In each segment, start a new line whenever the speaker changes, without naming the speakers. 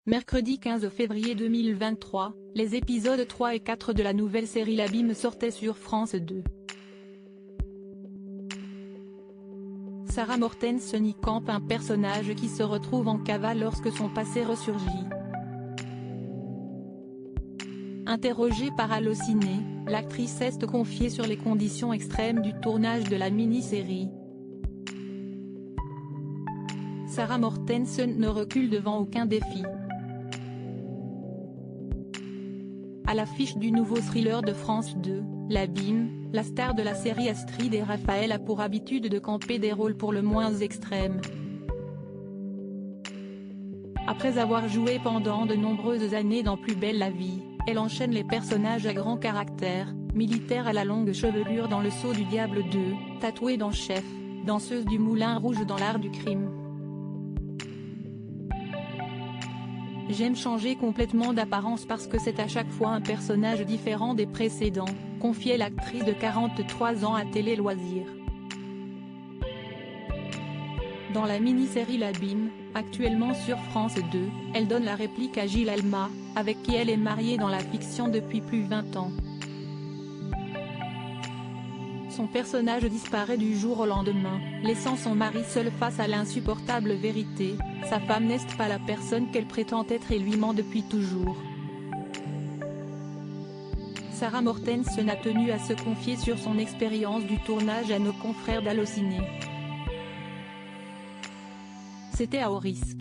Mercredi 15 février 2023, les épisodes 3 et 4 de la nouvelle série L'Abîme sortaient sur France 2. Sarah Mortensen y campe un personnage qui se retrouve en cavale lorsque son passé ressurgit. Interrogée par Allociné, l'actrice est confiée sur les conditions extrêmes du tournage de la mini-série. Sarah Mortensen ne recule devant aucun défi. À l'affiche du nouveau thriller de France 2, L'Abîme, la star de la série Astrid et Raphaël a pour habitude de camper des rôles pour le moins extrêmes. Après avoir joué pendant de nombreuses années dans Plus belle la vie, elle enchaîne les personnages à grand caractère, militaire à la longue chevelure dans Le Sceau du Diable 2, tatouée dans Chef, danseuse du Moulin Rouge dans L'Art du crime. J'aime changer complètement d'apparence parce que c'est à chaque fois un personnage différent des précédents, confiait l'actrice de 43 ans à Télé Loisirs. Dans la mini-série L'Abîme, actuellement sur France 2, elle donne la réplique à Gilles Alma, avec qui elle est mariée dans la fiction depuis plus de 20 ans. Son personnage disparaît du jour au lendemain, laissant son mari seul face à l'insupportable vérité, sa femme n'est pas la personne qu'elle prétend être et lui ment depuis toujours. Sarah Mortensen a tenu à se confier sur son expérience du tournage à nos confrères d'Allociné. C'était à haut risque.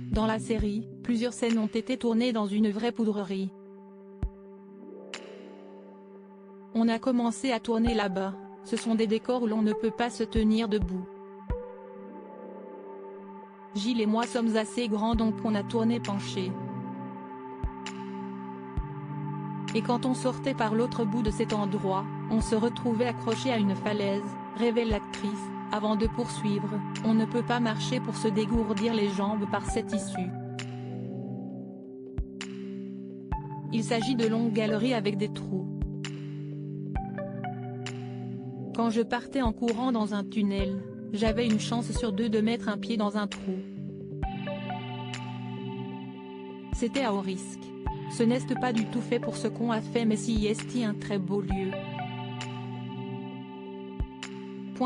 Dans la série, plusieurs scènes ont été tournées dans une vraie poudrerie. On a commencé à tourner là-bas, ce sont des décors où l'on ne peut pas se tenir debout. Gilles et moi sommes assez grands donc on a tourné penché. Et quand on sortait par l'autre bout de cet endroit, on se retrouvait accroché à une falaise, révèle l'actrice, avant de poursuivre, on ne peut pas marcher pour se dégourdir les jambes par cette issue. Il s'agit de longues galeries avec des trous. Quand je partais en courant dans un tunnel, j'avais une chance sur deux de mettre un pied dans un trou. C'était à haut risque. Ce n'est pas du tout fait pour ce qu'on a fait mais si est un très beau lieu.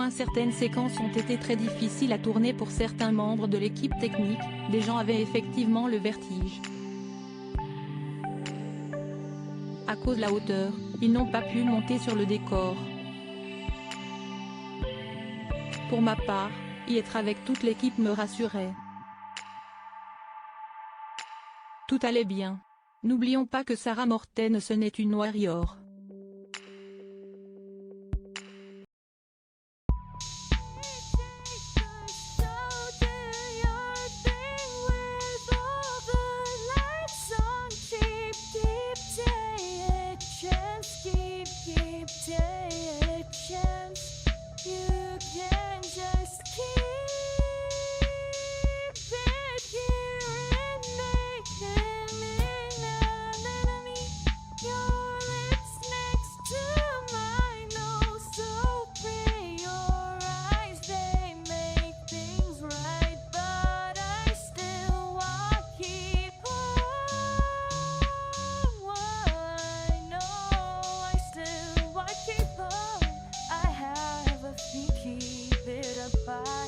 Certaines séquences ont été très difficiles à tourner pour certains membres de l'équipe technique, des gens avaient effectivement le vertige. À cause de la hauteur, ils n'ont pas pu monter sur le décor. Pour ma part, y être avec toute l'équipe me rassurait. Tout allait bien. N'oublions pas que Sarah Mortensen est une warrior.
Keep it apart.